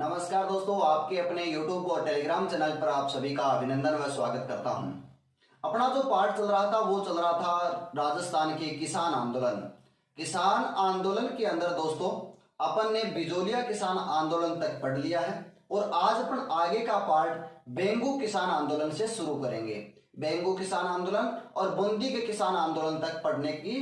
नमस्कार दोस्तों, आपके अपने YouTube और टेलीग्राम चैनल पर आप सभी का अभिनंदन व स्वागत करता हूं। अपना जो पाठ चल रहा था वो चल रहा था राजस्थान के किसान आंदोलन। किसान आंदोलन के अंदर दोस्तों अपन ने बिजोलिया किसान आंदोलन तक पढ़ लिया है और आज अपन आगे का पार्ट बेंगू किसान आंदोलन से शुरू करेंगे। बेंगू किसान आंदोलन और बूंदी के किसान आंदोलन तक पढ़ने की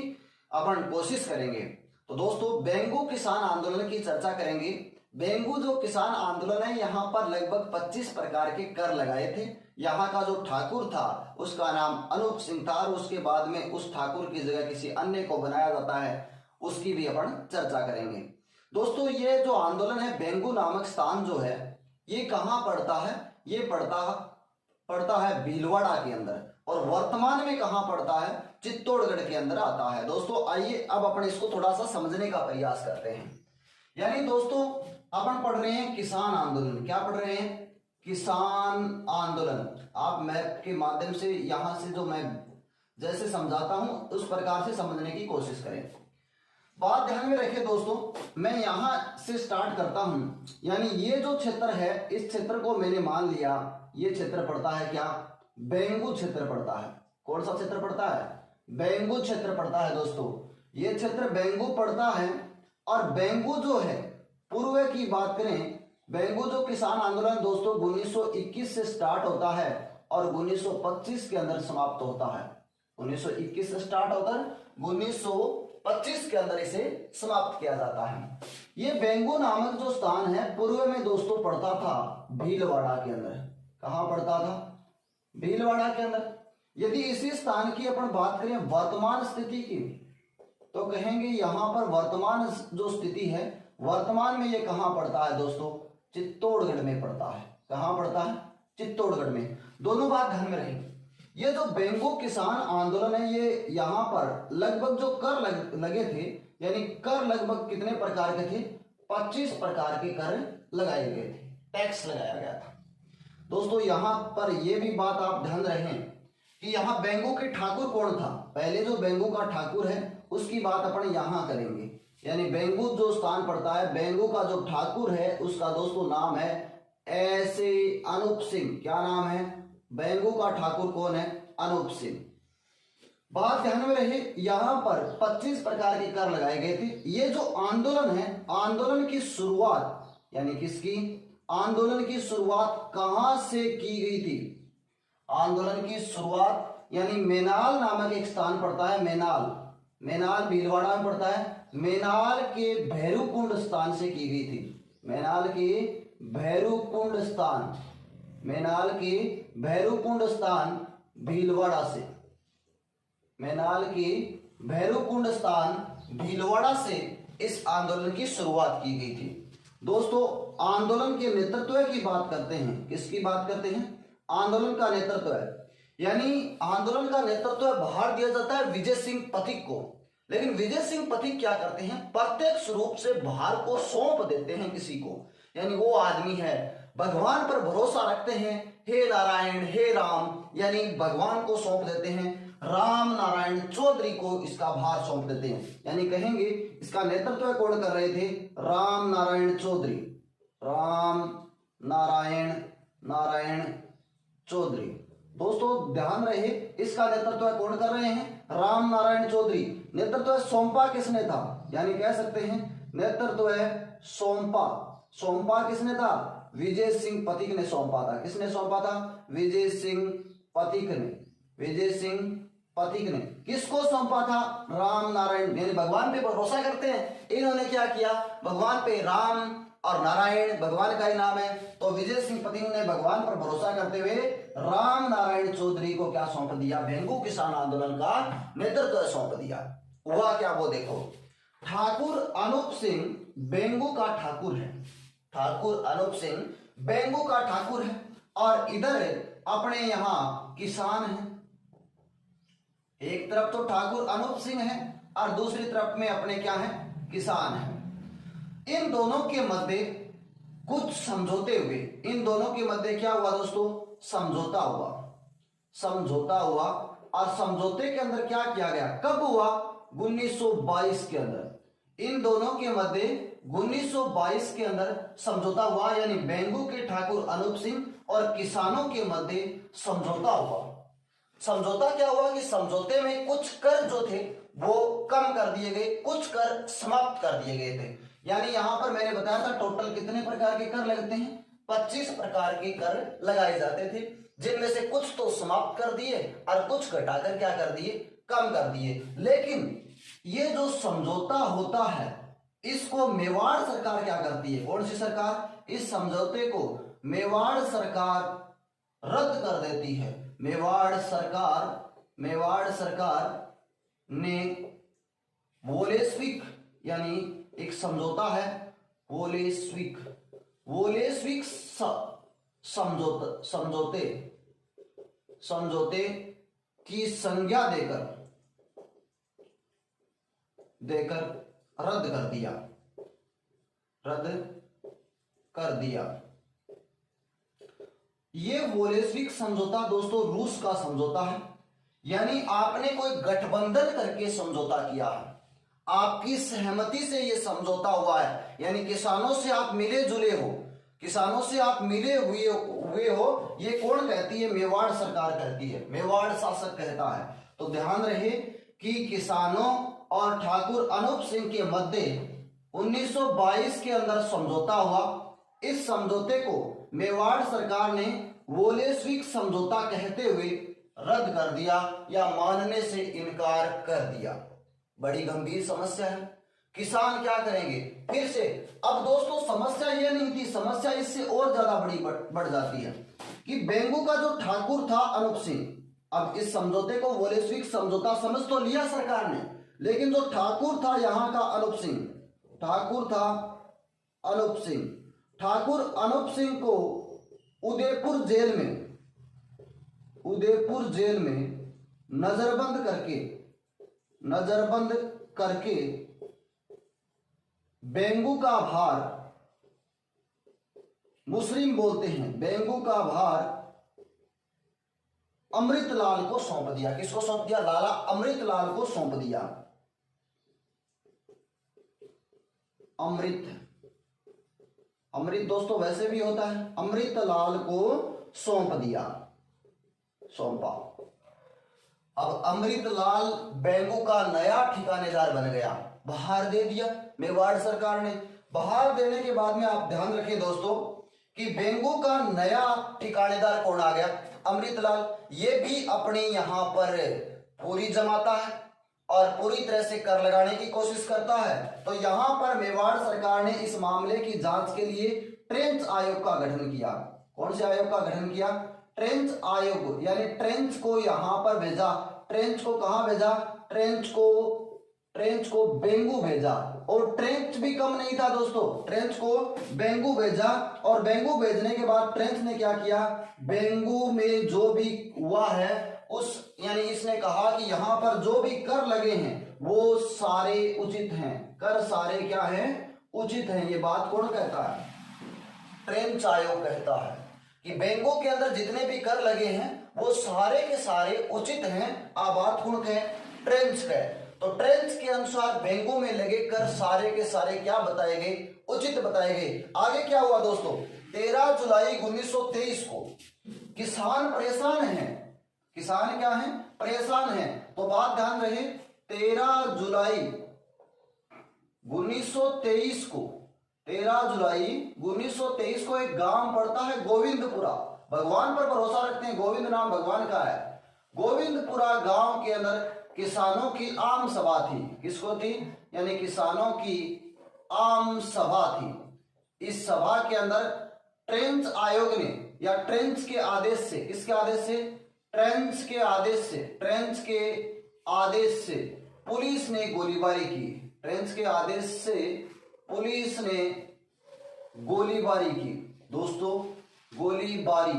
अपन कोशिश करेंगे। तो दोस्तों बेंगू किसान आंदोलन की चर्चा करेंगे। बेंगू जो किसान आंदोलन है, यहाँ पर लगभग 25 प्रकार के कर लगाए थे। यहाँ का जो ठाकुर था उसका नाम अनूप सिंह था और उसके बाद में उस ठाकुर की जगह किसी अन्य को बनाया जाता है, उसकी भी अपन चर्चा करेंगे। दोस्तों ये जो आंदोलन है, बेंगू नामक स्थान जो है ये कहाँ पड़ता है? ये पड़ता है भीलवाड़ा के अंदर और वर्तमान में कहाँ पड़ता है? चित्तौड़गढ़ के अंदर आता है। दोस्तों आइए अब अपन इसको थोड़ा सा समझने का प्रयास करते हैं। यानी दोस्तों अपन पढ़ रहे हैं किसान आंदोलन। क्या पढ़ रहे हैं? किसान आंदोलन। आप मैप के माध्यम से यहां से जो मैं जैसे समझाता हूं उस प्रकार से समझने की कोशिश करें। बात ध्यान में रखें दोस्तों, मैं यहां से स्टार्ट करता हूं। यानी ये जो क्षेत्र है, इस क्षेत्र को मैंने मान लिया ये क्षेत्र पड़ता है क्या? बेंगू क्षेत्र पड़ता है। कौन सा क्षेत्र पड़ता है? बेंगू क्षेत्र पड़ता है। दोस्तों ये क्षेत्र बेंगू पड़ता है और बेंगू जो है पूर्व की बात करें, बेंगू जो किसान आंदोलन दोस्तों 1921 से स्टार्ट होता है और 1925 के अंदर समाप्त होता है। 1921 से स्टार्ट होकर 1925 के अंदर इसे समाप्त किया जाता है। ये बेंगू नामक जो स्थान है पूर्व में दोस्तों पड़ता था भीलवाड़ा के अंदर। कहां पड़ता था? भीलवाड़ा के अंदर। यदि इसी स्थान की अपन बात करें वर्तमान स्थिति की तो कहेंगे यहां पर वर्तमान जो स्थिति है, वर्तमान में ये कहां पड़ता है दोस्तों? चित्तौड़गढ़ में पड़ता है। कहां पड़ता है? चित्तौड़गढ़ में। दोनों बात ध्यान में रखें। ये जो बेंगू किसान आंदोलन है ये यहां पर लगभग जो कर लगे थे, यानी कर लगभग कितने प्रकार के थे? 25 प्रकार के कर लगाए गए थे, टैक्स लगाया गया था। दोस्तों यहां पर यह भी बात आप ध्यान रखें कि यहाँ बेंगू के ठाकुर कौन था? पहले जो बेंगू का ठाकुर है उसकी बात अपन यहां करेंगे। यानी बेंगू जो स्थान पड़ता है, बेंगू का जो ठाकुर है उसका दोस्तों नाम है ऐसे अनूप सिंह। क्या नाम है? बेंगू का ठाकुर कौन है? अनूप सिंह। बात ध्यान में रहे, यहां पर 25 प्रकार के कर लगाए गए थे। ये जो आंदोलन है, आंदोलन की शुरुआत यानी किसकी? आंदोलन की शुरुआत कहां से की गई थी? आंदोलन की शुरुआत यानी मेनाल नामक एक स्थान पड़ता है। मेनाल भीलवाड़ा में पड़ता है। मेनाल के भैरूकुंड स्थान से की गई थी। मेनाल के भैरूकुंड स्थान भीलवाड़ा से। मेनाल के भैरूकुंड स्थान भीलवाड़ा से इस आंदोलन की शुरुआत की गई थी। दोस्तों आंदोलन के नेतृत्व की बात करते हैं। किसकी बात करते हैं? आंदोलन का नेतृत्व है, यानी आंदोलन का नेतृत्व बाहर दिया जाता है विजय सिंह पथिक को। लेकिन विजय सिंह पथिक क्या करते हैं? प्रत्यक्ष रूप से भार को सौंप देते हैं किसी को। यानी वो आदमी है भगवान पर भरोसा रखते हैं, हे नारायण हे राम, यानी भगवान को सौंप देते हैं। राम नारायण चौधरी को इसका भार सौंप देते हैं। यानी कहेंगे इसका नेतृत्व कौन कर रहे थे? राम नारायण चौधरी। दोस्तों ध्यान रहे, इसका नेतृत्व कौन कर रहे हैं? राम नारायण चौधरी। नेतृत्व सौंपा किसने था? यानी कह सकते हैं नेतृत्व है सौंपा किसने था? विजय सिंह पथिक ने सौंपा था। किसने सौंपा था? विजय सिंह पथिक ने किसको सौंपा था? राम नारायण, यानी भगवान पे भरोसा करते हैं। इन्होंने क्या किया? भगवान पे, राम और नारायण भगवान का ही नाम है, तो विजय सिंह पथिक ने भगवान पर भरोसा करते हुए राम नारायण चौधरी को क्या सौंप दिया? बेंगू किसान आंदोलन का नेतृत्व सौंप दिया। हुआ क्या वो देखो। ठाकुर अनूप सिंह बेंगू का ठाकुर है। ठाकुर अनूप सिंह बेंगू का ठाकुर है और इधर अपने यहां किसान है। एक तरफ तो ठाकुर अनूप सिंह है और दूसरी तरफ में अपने क्या है? किसान है। इन दोनों के मध्य कुछ समझौते हुए। इन दोनों के मध्य क्या हुआ दोस्तों? समझौता हुआ और समझौते के अंदर क्या किया गया? कब हुआ? 1922 के अंदर। इन दोनों के मध्य 1922 के अंदर समझौता हुआ, यानी बेंगू के ठाकुर अनूप सिंह और किसानों के मध्य समझौता हुआ। समझौता क्या हुआ कि समझौते में कुछ कर जो थे वो कम कर दिए गए, कुछ कर समाप्त कर दिए गए थे। यानी यहां पर मैंने बताया था टोटल कितने प्रकार के कर लगते हैं, 25 प्रकार के कर लगाए जाते थे, जिनमें से कुछ तो समाप्त कर दिए और कुछ घटाकर क्या कर दिए, कम कर दिए। लेकिन ये जो समझौता होता है इसको मेवाड़ सरकार क्या करती है, कौन सी सरकार, इस समझौते को मेवाड़ सरकार रद्द कर देती है। मेवाड़ सरकार ने वोलेस्विक, यानी एक समझौता है वोलेस्विक समझौते की संज्ञा देकर रद्द कर दिया। ये वोलेस्विक समझौता दोस्तों रूस का समझौता है, यानी आपने कोई गठबंधन करके समझौता किया है, आपकी सहमति से ये समझौता हुआ है, यानी किसानों से आप मिले जुले हो, किसानों से आप मिले हुए हो। ये कौन कहती है, मेवाड़ सरकार कहती है, मेवाड़ शासक कहता है। तो ध्यान रहे कि किसानों और ठाकुर अनूप सिंह के मध्य 1922 के अंदर समझौता हुआ। इस समझौते को मेवाड़ सरकार ने वोलेस्विक समझौता कहते हुए रद्द कर दिया या मानने से इनकार कर दिया। बड़ी गंभीर समस्या है। किसान क्या करेंगे फिर से। अब दोस्तों समस्या ये नहीं थी, समस्या इससे और ज्यादा बढ़ जाती है कि बेंगू का जो ठाकुर था अनूप सिंह, अब इस समझौते को वोलेस्विक समझौता समझ तो लिया सरकार ने, लेकिन जो ठाकुर था यहां का अनूप सिंह को उदयपुर जेल में नजरबंद करके बेंगू का भार, मुस्लिम बोलते हैं, बेंगू का भार अमृतलाल को सौंप दिया। किसको सौंप दिया, लाला अमृतलाल को सौंप दिया। अमृत दोस्तों वैसे भी होता है, अमृतलाल को सौंपा। अब अमृतलाल बेंगू का नया ठिकानेदार बन गया, बाहर दे दिया मेवाड़ सरकार ने। बाहर देने के बाद में आप ध्यान रखें दोस्तों कि बेंगू का नया ठिकानेदार कौन आ गया, अमृतलाल। ये भी अपनी यहां पर पूरी जमाता है और पूरी तरह से कर लगाने की कोशिश करता है। तो यहां पर मेवाड़ सरकार ने इस मामले की जांच के लिए ट्रेंच आयोग का गठन किया। कौन से आयोग का गठन किया, ट्रेंच आयोग, यानी ट्रेंच को यहां पर भेजा। ट्रेंच को कहां भेजा, ट्रेंच को बेंगू भेजा। और ट्रेंच भी कम नहीं था दोस्तों, ट्रेंच को बेंगू भेजा। और बेंगू भेजने के बाद ट्रेंच ने क्या किया, बेंगू में जो भी हुआ है उस, यानी इसने कहा कि यहां पर जो भी कर लगे हैं वो सारे उचित हैं, कर सारे क्या हैं, उचित हैं। ये बात कौन कहता है, ट्रेंच आयोग कहता है कि बेंगू के अंदर जितने भी कर लगे हैं वो सारे के सारे उचित हैं। बात कौन कहे, ट्रेंच कहे। तो ट्रेंच के अनुसार बेंगू में लगे कर सारे के सारे क्या बताए गए, उचित बताए गए। आगे क्या हुआ दोस्तों, 13 जुलाई 1923 को किसान परेशान हैं। किसान क्या है, परेशान है। तो बात ध्यान रहे, 13 जुलाई 1923 को एक गांव पड़ता है गोविंदपुरा। भगवान पर भरोसा रखते हैं, गोविंद नाम भगवान का है। गोविंदपुरा गांव के अंदर किसानों की आम सभा थी। किसको थी, यानी किसानों की आम सभा थी। इस सभा के अंदर ट्रेंच आयोग ने या ट्रेंच के आदेश से, किसके आदेश से, ट्रेंच के आदेश से पुलिस ने गोलीबारी की। ट्रेंच के आदेश से पुलिस ने गोलीबारी की दोस्तों, गोलीबारी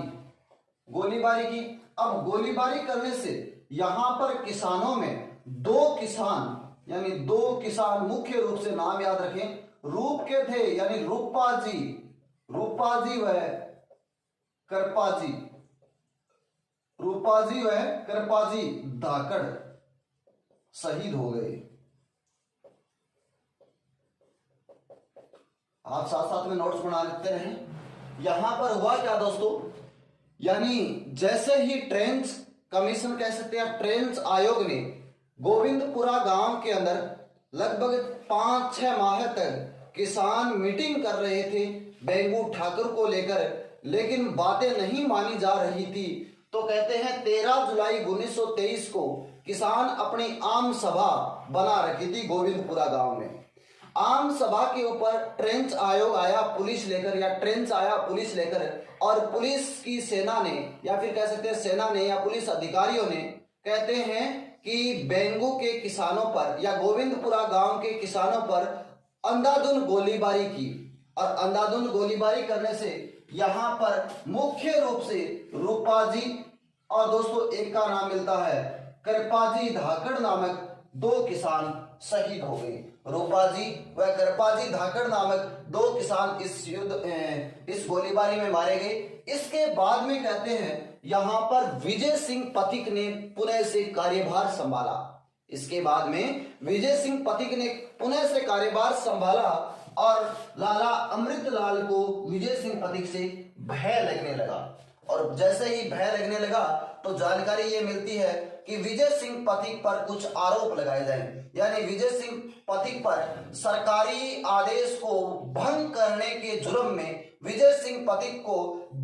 की। अब गोलीबारी करने से यहां पर किसानों में 2 किसान, यानी 2 किसान मुख्य रूप से नाम याद रखें, रूप के थे, यानी रूपाजी व करपाजी धाकड़ शहीद हो गए। आप साथ साथ में नोट्स बना लेते रहें। यहां पर हुआ क्या दोस्तों, यानी जैसे ही ट्रेंच कमीशन कह सकते हैं, ट्रेंच आयोग ने गोविंदपुरा गांव के अंदर लगभग 5-6 माह तक किसान मीटिंग कर रहे थे बेंगू ठाकुर को लेकर, लेकिन बातें नहीं मानी जा रही थी। तो कहते हैं 13 जुलाई 1923 को किसान अपनी आम सभा बना रखी थी गोविंदपुरा गांव में। आम सभा के ऊपर ट्रेंच आयोग आया पुलिस लेकर, या ट्रेंच आया पुलिस लेकर, और पुलिस की सेना ने, या फिर कह सकते हैं सेना ने या पुलिस अधिकारियों ने, कहते हैं कि बेंगू के किसानों पर या गोविंदपुरा गांव के किसानों पर अंधाधुंध गोलीबारी की। और अंधाधुंध गोलीबारी करने से यहां पर मुख्य रूप से रूपाजी और दोस्तों एक का नाम मिलता है कृपाजी धाकड़ नामक 2 किसान शहीद हो गए। रूपाजी व कृपाजी धाकड़ नामक 2 किसान इस गोलीबारी में मारे गए। इसके बाद में कहते हैं यहां पर विजय सिंह पथिक ने पुणे से कार्यभार संभाला। इसके बाद में विजय सिंह पथिक ने पुणे से कार्यभार संभाला और लाला अमृतलाल को विजय सिंह पथिक से भय लगने लगा। और जैसे ही भय लगने लगा तो जानकारी ये मिलती है कि विजय सिंह पथिक पर कुछ आरोप लगाए जाए, यानी विजय सिंह पथिक पर सरकारी आदेश को भंग करने के जुर्म में विजय सिंह पथिक को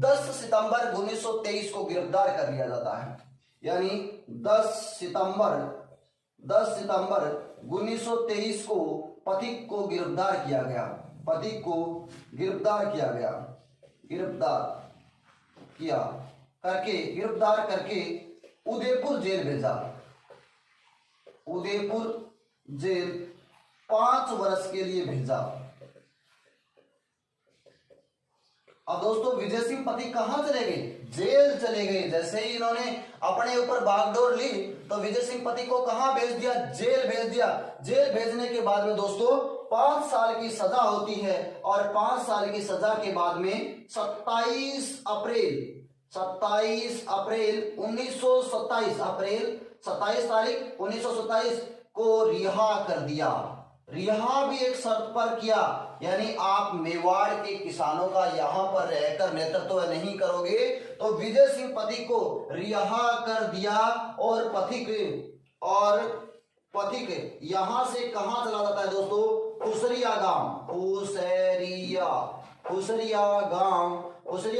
10 सितंबर 1923 को गिरफ्तार कर लिया जाता है। यानी 10 सितंबर 1923 को पथिक को गिरफ्तार किया गया। पथिक को गिरफ्तार किया गया, गिरफ्तार करके उदयपुर जेल भेजा। उदयपुर जेल 5 वर्ष के लिए भेजा। अब दोस्तों विजय सिंह पथिक कहां चले गए? जेल चले गए। जैसे ही इन्होंने अपने ऊपर बागडोर ली तो विजय सिंह पथिक को कहां भेज दिया? जेल भेज दिया। जेल भेजने के बाद में दोस्तों 5 साल की सजा होती है, और 5 साल की सजा के बाद में 27 अप्रैल 1927 को रिहा कर दिया। रिहा भी एक शर्त पर किया, यानी आप मेवाड़ के किसानों का यहां पर रहकर नेतृत्व नहीं करोगे। तो विजय सिंह पथिक को रिहा कर दिया। और पथिक यहां से कहां चला जाता है दोस्तों? खुसरिया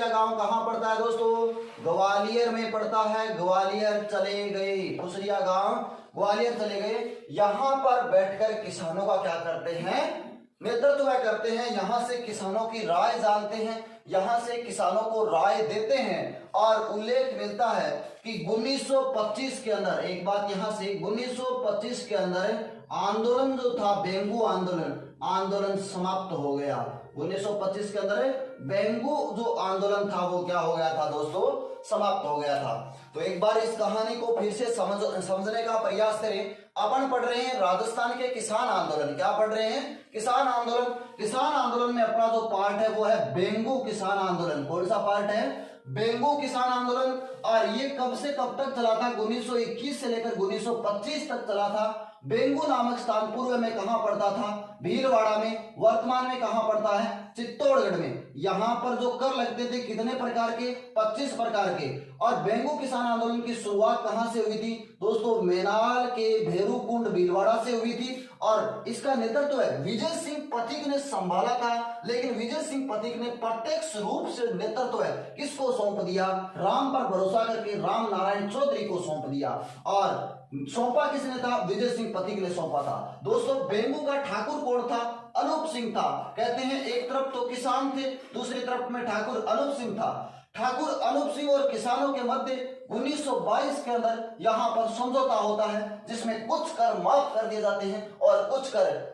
गांव कहां पड़ता है दोस्तों? ग्वालियर में पड़ता है। ग्वालियर चले गए। खुसरिया गांव ग्वालियर चले गए। यहां पर बैठकर किसानों का क्या करते हैं? नेतृत्व करते हैं। यहां से किसानों की राय जानते हैं, यहां से किसानों को राय देते हैं। और उल्लेख मिलता है कि 1925 के अंदर, एक बात यहां से, 1925 के अंदर आंदोलन जो था बेंगू आंदोलन समाप्त हो गया। 1925 के अंदर बेंगू जो आंदोलन था वो क्या हो गया था दोस्तों? समाप्त हो गया था। तो एक बार इस कहानी को फिर से समझने का प्रयास करें। अपन पढ़ रहे हैं राजस्थान के किसान आंदोलन। क्या पढ़ रहे हैं? किसान आंदोलन। किसान आंदोलन में अपना जो पार्ट है वो है बेंगू किसान आंदोलन। कौन सा पार्ट है? बेंगू किसान आंदोलन। और ये कब से कब तक चला था? 1921 से लेकर 1925 तक चला था। बेंगू नामक स्थान पूर्व में कहां पड़ता था? भीलवाड़ा में। वर्तमान में कहां पड़ता है? चित्तौड़गढ़ में। यहां पर जो कर लगते थे कितने प्रकार के? 25 प्रकार के। और बेंगू किसान आंदोलन की शुरुआत कहां से हुई थी दोस्तों? मेनाल के भेरूकुंड भीलवाड़ा से हुई थी। और इसका नेतृत्व है विजय सिंह पथिक ने संभाला था। लेकिन विजय सिंह पथिक ने प्रत्यक्ष रूप से नेतृत्व है किसको सौंप दिया? राम पर भरोसा करके राम नारायण चौधरी को सौंप दिया। और सौंपा किसने था? विजय सिंह पथिक ने सौंपा था। दोस्तों बेंगू का ठाकुर कौन था? अनूप सिंह था। कहते हैं एक तरफ तो किसान थे, दूसरी तरफ में ठाकुर अनूप सिंह था। ठाकुर अनूप सिंह और किसानों के मध्य 1922 के अंदर यहां पर समझौता होता है, जिसमें कुछ कर माफ कर दिए जाते हैं और कुछ कर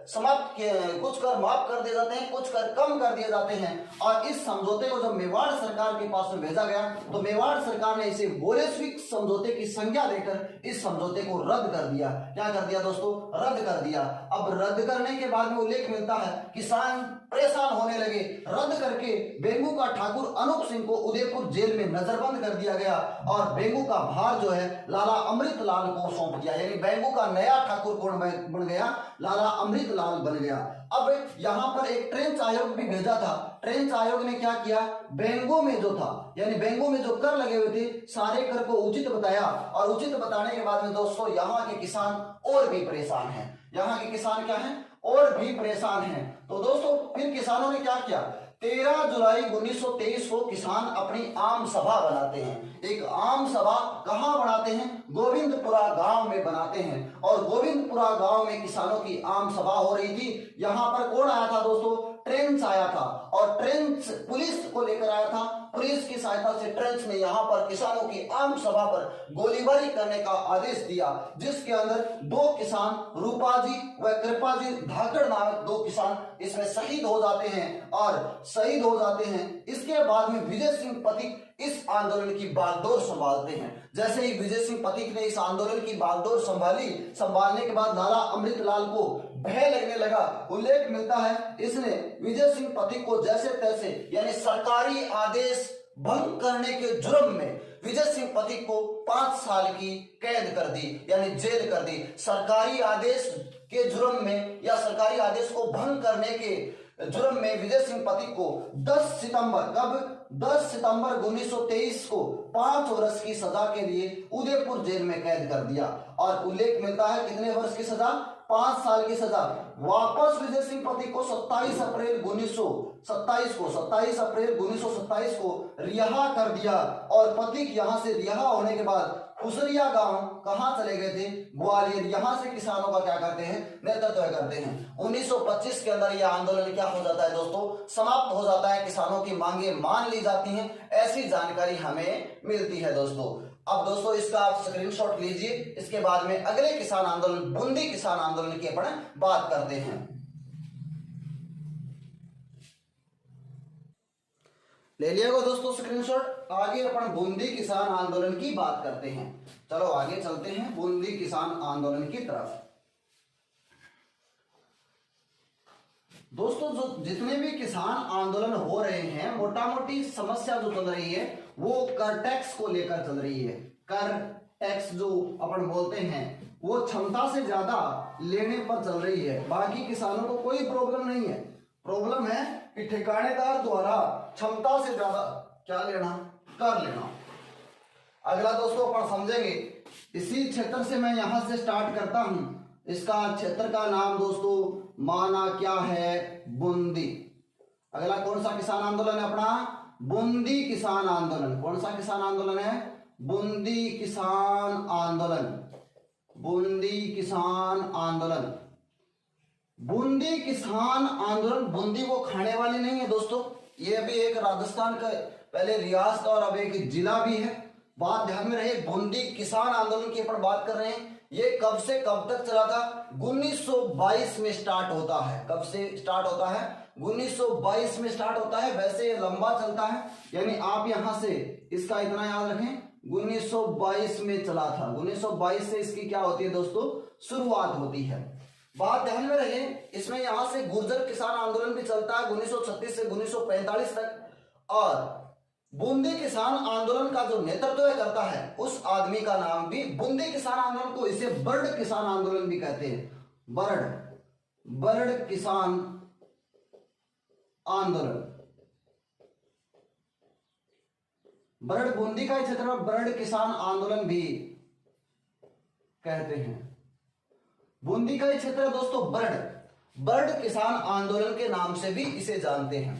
माफ कर दिए जाते हैं, कुछ कर कम कर दिए जाते हैं। और इस समझौते को जब मेवाड़ सरकार के पास में भेजा गया तो मेवाड़ सरकार ने इसे बोल्शेविक समझौते की संज्ञा देकर इस समझौते को रद्द कर दिया। क्या कर दिया दोस्तों? रद्द कर दिया। अब रद्द करने के बाद में उल्लेख मिलता है किसान परेशान होने लगे। रद्द करके बेंगू का ठाकुर अनूप सिंह को उदयपुर जेल में नजरबंद कर दिया गया और बेंगू का भार जो है लाला अमृतलाल को सौंप दिया। यानी बेंगू का नया ठाकुर कौन बन गया? लाला अमृतलाल बन गया। अब यहाँ पर एक ट्रेंच आयोग भी भेजा था। ट्रेंच आयोग ने क्या किया, बैंकों में जो था यानी बैंकों में जो कर लगे हुए थे सारे कर को उचित बताया, और उचित बताने के बाद में दोस्तों यहाँ के किसान और भी परेशान हैं। यहाँ के किसान क्या हैं, और भी परेशान हैं। तो दोस्तों फिर किसानों ने क्या किया, 13 जुलाई 1923 को किसान अपनी आम सभा बनाते हैं। एक आम सभा कहां बनाते हैं, गोविंदपुरा गांव में बनाते हैं, और गोविंदपुरा गांव में किसानों की आम सभा हो रही थी। यहां पर कौन आया था दोस्तों, ट्रेंच आया था, और ट्रेंच पुलिस को लेकर आया था। पुलिस की सहायता से ट्रेंच ने यहाँ पर किसानों की आम सभा पर गोलीबारी करने का आदेश दिया, जिसके अंदर 2 किसान रूपाजी व कृपाजी धाकड़ नामक 2 किसान इसमें शहीद हो जाते हैं और शहीद हो जाते हैं। इसके बाद में विजय सिंह पथिक इस आंदोलन की बागडोर संभालते हैं। जैसे ही विजय सिंह पथिक ने इस आंदोलन की बागडोर संभालने के बाद लाला अमृतलाल को भय लगने लगा। उल्लेख मिलता है इसने विजय सिंह पथिक को जैसे तैसे यानी सरकारी आदेश भंग करने के जुर्म में विजय सिंह पथिक को 5 साल की कैद कर दी यानी जेल कर दी। सरकारी आदेश के जुर्म में या सरकारी आदेश को भंग करने के जुर्म में विजय सिंह पथिक को 10 सितंबर 1923 को 5 वर्ष की सजा के लिए उदयपुर जेल में कैद कर दिया। और उल्लेख मिलता है कितने वर्ष की सजा, 5 साल की सजा। वापस विजय सिंह पथिक को 27 अप्रैल 1927 को रिहा कर दिया, और पथिक यहां से रिहा होने के बाद खुसरिया गांव कहां चले गए थे, ग्वालियर। यहां से किसानों का क्या करते हैं, नेतृत्व करते हैं। 1925 के अंदर यह आंदोलन क्या हो जाता है दोस्तों, समाप्त हो जाता है। किसानों की मांगे मान ली जाती हैं, ऐसी जानकारी हमें मिलती है दोस्तों। अब दोस्तों इसका आप स्क्रीनशॉट लीजिए। इसके बाद में अगले किसान आंदोलन बूंदी किसान आंदोलन की अपन बात करते हैं। ले लिया को दोस्तों स्क्रीनशॉट। आगे अपन बूंदी किसान आंदोलन की बात करते हैं। चलो आगे चलते हैं बूंदी किसान आंदोलन की तरफ। दोस्तों जो जितने भी किसान आंदोलन हो रहे हैं, मोटा मोटी समस्या जो चल रही है वो कर टैक्स को लेकर चल रही है। कर टैक्स जो अपन बोलते हैं वो क्षमता से ज्यादा लेने पर चल रही है। बाकी किसानों को कोई प्रॉब्लम नहीं है, प्रॉब्लम है कि ठिकानेदार द्वारा क्षमता से ज्यादा क्या लेना, कर लेना। अगला दोस्तों अपन समझेंगे, इसी क्षेत्र से मैं यहां से स्टार्ट करता हूं। इसका क्षेत्र का नाम दोस्तों माना क्या है, बूंदी। अगला कौन सा किसान आंदोलन है अपना, बूंदी किसान आंदोलन। कौन सा किसान आंदोलन है, बूंदी किसान आंदोलन। बूंदी किसान आंदोलन, बूंदी किसान आंदोलन। बूंदी वो खाने वाली नहीं है दोस्तों, ये भी एक राजस्थान का पहले रियासत और अब एक जिला भी है। बात ध्यान में रहे, बूंदी किसान आंदोलन की अपन बात कर रहे हैं। ये कब से कब तक चला था, 1922 में स्टार्ट होता है। कब से स्टार्ट होता है, 1922 में स्टार्ट होता है। वैसे ये लंबा चलता है, यानी आप यहां से इसका इतना याद रखें, 1922 में चला था। 1922 से इसकी क्या होती है दोस्तों, शुरुआत होती है। बात ध्यान में रहे, इसमें यहां से गुर्जर किसान आंदोलन भी चलता है 1936 से 1945 तक। और बूंदी किसान आंदोलन का जो नेतृत्व करता है उस आदमी का नाम भी, बूंदी किसान आंदोलन को इसे बर्ड किसान आंदोलन भी कहते हैं। बर्ड किसान आंदोलन, बर्ड बूंदी का क्षेत्र में बर्ड किसान आंदोलन भी कहते हैं। बूंदी का क्षेत्र दोस्तों बर्ड किसान आंदोलन के नाम से भी इसे जानते हैं।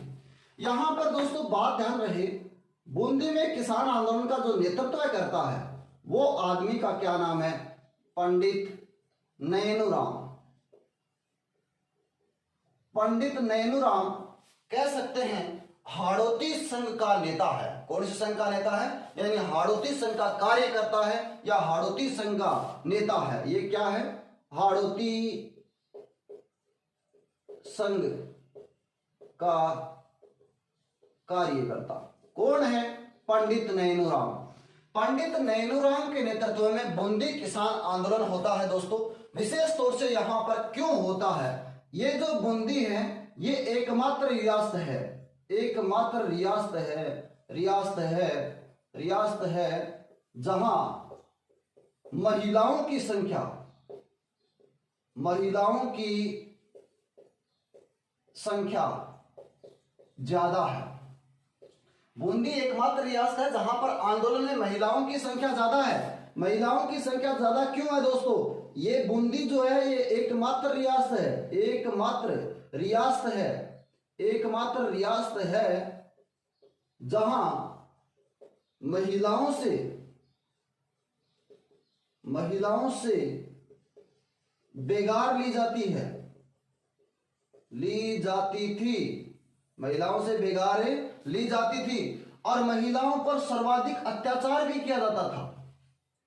यहां पर दोस्तों बात ध्यान रहे, बूंदी में किसान आंदोलन का जो नेतृत्व करता है वो आदमी का क्या नाम है, पंडित नैनूराम। पंडित नैनूराम कह सकते हैं हाड़ौती संघ का नेता है। कौन से संघ का नेता है, यानी हाड़ौती संघ का कार्यकर्ता है या हाड़ौती संघ का नेता है। ये क्या है, हाड़ौती संघ का कार्यकर्ता कौन है, पंडित नैनूराम। पंडित नैनूराम के नेतृत्व में बूंदी किसान आंदोलन होता है दोस्तों। विशेष तौर से यहां पर क्यों होता है, ये जो बूंदी है ये एकमात्र रियासत है, एकमात्र रियासत है जहां महिलाओं की संख्या ज्यादा है। बूंदी एकमात्र रियासत है जहां पर आंदोलन में महिलाओं की संख्या ज्यादा है। महिलाओं की संख्या ज्यादा क्यों है दोस्तों? ये बूंदी जो है ये एकमात्र रियासत है, एकमात्र रियासत है जहां महिलाओं से बेगार ली जाती थी, महिलाओं से बेगार ली जाती थी और महिलाओं पर सर्वाधिक अत्याचार भी किया जाता था।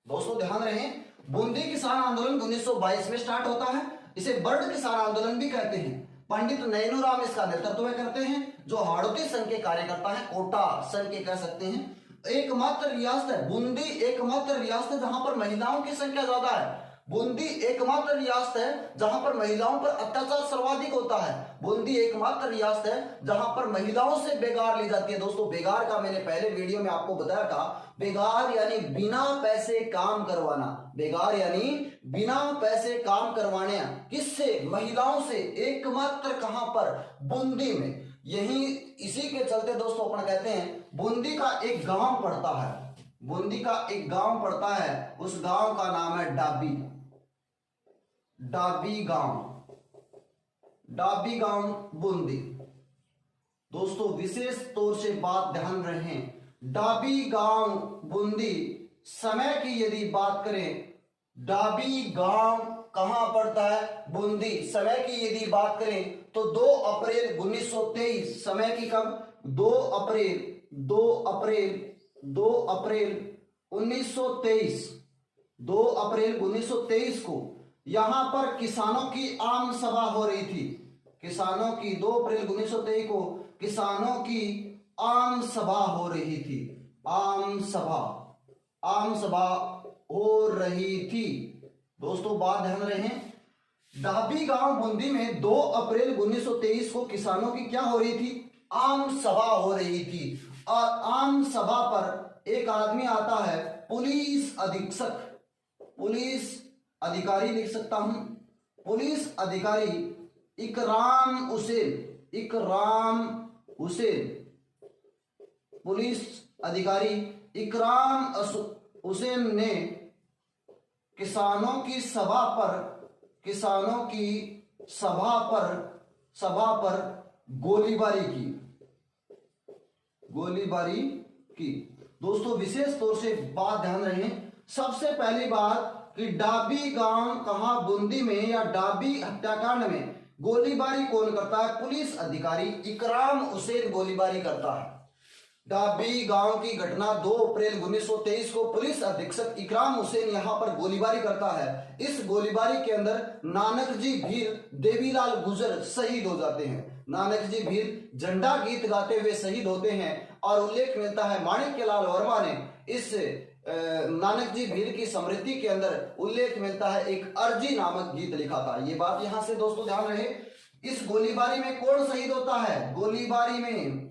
दोस्तों ध्यान रहे, बूंदी किसान आंदोलन 1922 में स्टार्ट होता है। इसे बर्ड किसान आंदोलन भी कहते हैं। पंडित नैनूराम इसका नेतृत्व करते हैं, जो हाड़ौती संघ के कार्यकर्ता है, कोटा संघ के कह सकते हैं। एकमात्र रियासत है बूंदी, एकमात्र रियासत है जहां पर महिलाओं की संख्या ज्यादा है। बूंदी एकमात्र रियासत है जहां पर महिलाओं पर अत्याचार सर्वाधिक होता है। बूंदी एकमात्र रियासत है जहां पर महिलाओं से बेगार ली जाती है। दोस्तों बेगार का मैंने पहले वीडियो में आपको बताया था, बेगार यानी बिना पैसे काम करवाना, बेगार यानी बिना पैसे काम करवाने, किससे? महिलाओं से। एकमात्र कहां पर? बूंदी में। यही इसी के चलते दोस्तों अपन कहते हैं बूंदी का एक गांव पड़ता है, बूंदी का एक गांव पड़ता है, उस गांव का नाम है डाबी गांव बूंदी। दोस्तों विशेष तौर से बात ध्यान रहे, डाबी गांव बूंदी समय की यदि बात करें, डाबी गांव कहां पड़ता है? बूंदी। समय की यदि बात करें तो 2 अप्रैल 1923, समय की कब? 2 अप्रैल 1923, 2 अप्रैल 1923 को यहां पर किसानों की आम सभा हो रही थी। किसानों की 2 अप्रैल 1923 को किसानों की आम सभा हो रही थी। आम सभा हो रही थी। दोस्तों बात ध्यान रहे, डाबी गांव बूंदी में 2 अप्रैल 1923 को किसानों की क्या हो रही थी? आम सभा हो रही थी। और आम सभा पर एक आदमी आता है, पुलिस अधीक्षक, पुलिस अधिकारी लिख सकता हूं, पुलिस अधिकारी इकराम हुसैन, पुलिस अधिकारी इकराम हुसैन ने किसानों की सभा पर गोलीबारी की। दोस्तों विशेष तौर से बात ध्यान रहे, सबसे पहली बात कि डाबी गांव कहां? बूंदी में या डाबी हत्याकांड में गोलीबारी कौन करता है? पुलिस अधिकारी इकराम हुसैन गोलीबारी करता है। डाबी गांव की घटना 2 अप्रैल 1923 को पुलिस अधीक्षक इकराम हुसैन यहां पर गोलीबारी करता है। इस गोलीबारी के अंदर नानक जी भील, देवीलाल गुजर शहीद हो जाते हैं। नानक जी भील झंडा गीत गाते हुए शहीद होते हैं और उल्लेख मिलता है माणिक्यलाल वर्मा ने इस नानक जी भील की स्मृति के अंदर उल्लेख मिलता है, एक अर्जी नामक गीत लिखा था। ये बात यहां से दोस्तों ध्यान रहे। इस गोलीबारी में कौन शहीद होता है? गोलीबारी में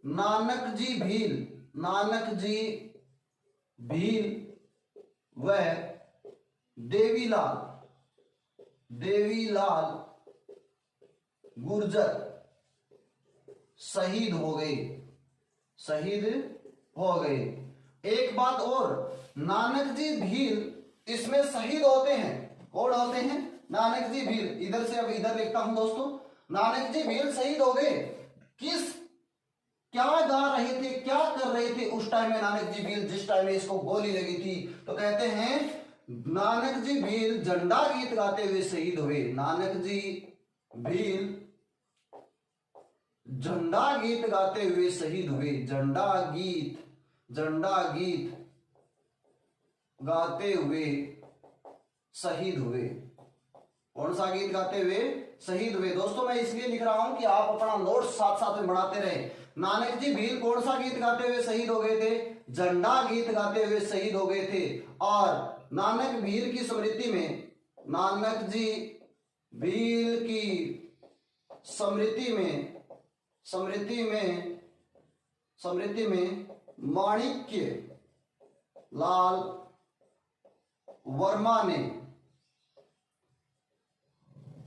नानक जी भील व देवीलाल गुर्जर शहीद हो गए। एक बात और, नानक जी भील इसमें शहीद होते हैं। कौन होते हैं? नानक जी भील। इधर से अब इधर लिखता हूं दोस्तों, नानक जी भील शहीद हो गए। क्या गा रहे थे, क्या कर रहे थे उस टाइम में नानक जी भील, जिस टाइम में इसको गोली लगी थी? तो कहते हैं नानक जी भील झंडा गीत गाते हुए शहीद हुए। नानक जी भील झंडा गीत गाते हुए शहीद हुए। झंडा गीत गाते हुए शहीद हुए। कौन सा गीत गाते हुए शहीद हुए? दोस्तों मैं इसलिए लिख रहा हूं कि आप अपना नोट्स साथ साथ में बनाते रहे। नानक जी भील कौन सा गीत गाते हुए शहीद हो गए थे? झंडा गीत गाते हुए शहीद हो गए थे। और नानक भील की स्मृति में, नानक जी भील की स्मृति में माणिक्य लाल वर्मा ने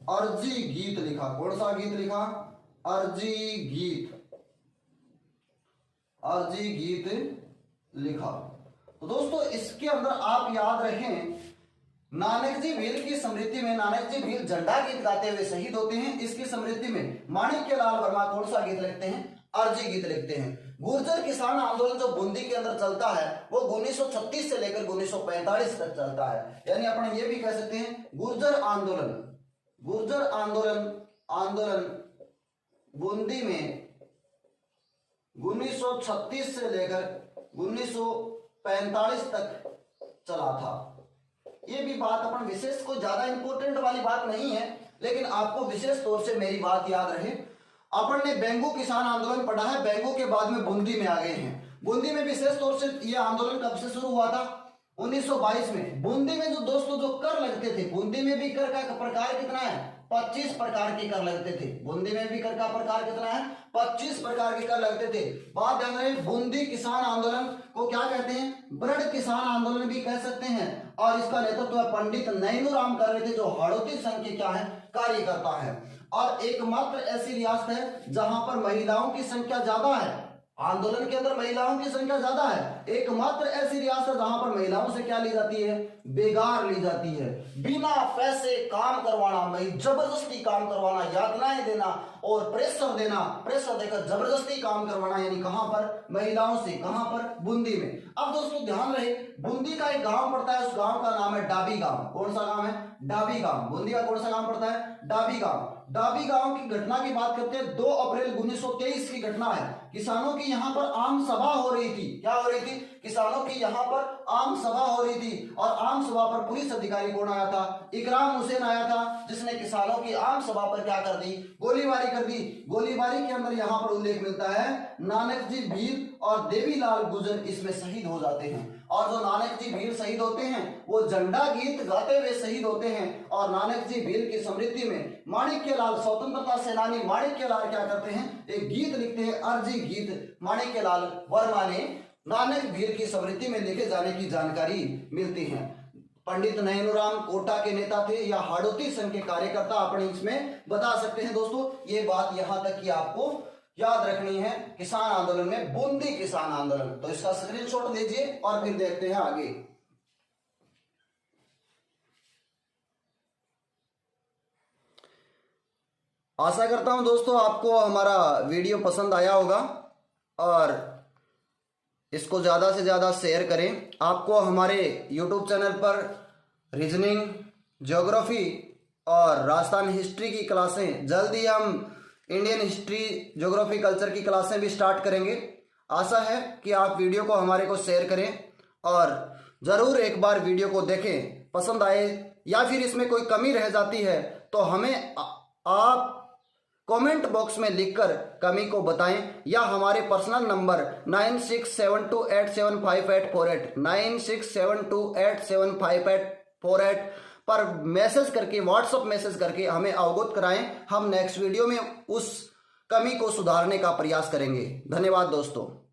अर्जी गीत लिखा। कौन सा गीत लिखा? अर्जी गीत, अर्जी गीत लिखा। तो दोस्तों इसके अंदर आप याद रखें, नानक जी भील की स्मृति में नानक जी भील झंडा गीत गाते हुए शहीद होते हैं। इसकी स्मृति में माणिक्यलाल वर्मा कौन सा गीत लिखते हैं? अर्जी गीत लिखते हैं। गुर्जर किसान आंदोलन जो बूंदी के अंदर चलता है वो 1936 से लेकर 1945 तक चलता है। यानी अपन ये भी कह सकते हैं गुर्जर आंदोलन, गुर्जर आंदोलन बूंदी में 1936 से लेकर 1945 तक चला था। ये भी बात अपन विशेष कोई ज्यादा इंपॉर्टेंट वाली बात नहीं है, लेकिन आपको विशेष तौर से मेरी बात याद रहे। अपन ने बेंगू किसान आंदोलन पढ़ा है, बेंगू के बाद में बूंदी में आ गए हैं। बूंदी में विशेष तौर से ये आंदोलन कब से शुरू हुआ था? 1922 में। बूंदी में जो दोस्तों जो कर लगते थे, बूंदी में भी कर का प्रकार कितना है? 25 प्रकार के कर लगते थे। बूंदी में भी कर का प्रकार कितना है? 25 प्रकार के कर लगते थे। बात ध्यान रहे, बूंदी किसान आंदोलन को क्या कहते हैं? ब्रड किसान आंदोलन भी कह सकते हैं। और इसका नेतृत्व पंडित नैनूराम कर रहे थे, जो हाड़ौती संघ के क्या है? कार्यकर्ता है। और एकमात्र ऐसी रियासत है जहां पर महिलाओं की संख्या ज्यादा है। आंदोलन के अंदर महिलाओं की संख्या ज्यादा है। एकमात्र ऐसी रियासत जहां पर महिलाओं से क्या ली जाती है? बेगार ली जाती है। बिना पैसे काम करवाना, जबरदस्ती काम करवाना, यातनाएं देना और प्रेशर देना, प्रेशर देकर जबरदस्ती काम करवाना, यानी कहां पर? महिलाओं से। कहां पर? बूंदी में। अब दोस्तों ध्यान रहे, बूंदी का एक गांव पड़ता है, उस गांव का नाम है डाबी गांव। कौन सा गांव है? डाबी गांव। बूंदी का कौन सा गांव पड़ता है? डाबी गांव। डाबी गांव की घटना की बात करते हैं। 2 अप्रैल 1923 की घटना है। किसानों की यहां पर आम सभा हो रही थी। क्या हो रही थी? किसानों की यहां पर आम सभा हो रही थी। और आम सभा पर पुलिस अधिकारी कौन आया था? इकराम हुसैन आया था, जिसने किसानों की आम सभा पर क्या कर दी? गोलीबारी कर दी। गोलीबारी के अंदर यहां पर उल्लेख मिलता है नानक जी भील और देवीलाल गुर्जर इसमें शहीद हो जाते हैं। और जो नानक जी भील शहीद होते हैं वो झंडा गीत गाते हुए शहीद होते हैं। और नानक जी भील की स्मृति में माणिक्यलाल, स्वतंत्रता सेनानी माणिक्यलाल क्या करते हैं? एक गीत लिखते हैं, अर्जी गीत। माणिक्यलाल वर्मा ने नानक भील की स्मृति में लिखे जाने की जानकारी मिलती है। पंडित नैनूराम कोटा के नेता थे या हाड़ौती संघ के कार्यकर्ता, अपन इसमें बता सकते हैं। दोस्तों ये बात यहां तक कि आपको याद रखनी है किसान आंदोलन में, बूंदी किसान आंदोलन। तो इसका स्क्रीनशॉट लीजिए और फिर देखते हैं आगे। आशा करता हूं दोस्तों आपको हमारा वीडियो पसंद आया होगा और इसको ज़्यादा से ज़्यादा शेयर करें। आपको हमारे YouTube चैनल पर रीजनिंग, ज्योग्राफी और राजस्थान हिस्ट्री की क्लासें, जल्द ही हम इंडियन हिस्ट्री, ज्योग्राफी, कल्चर की क्लासें भी स्टार्ट करेंगे। आशा है कि आप वीडियो को हमारे को शेयर करें और ज़रूर एक बार वीडियो को देखें। पसंद आए या फिर इसमें कोई कमी रह जाती है तो हमें आप कमेंट बॉक्स में लिखकर कमी को बताएं या हमारे पर्सनल नंबर 9672875848 9672875848 पर मैसेज करके, व्हाट्सएप मैसेज करके हमें अवगत कराएं। हम नेक्स्ट वीडियो में उस कमी को सुधारने का प्रयास करेंगे। धन्यवाद दोस्तों।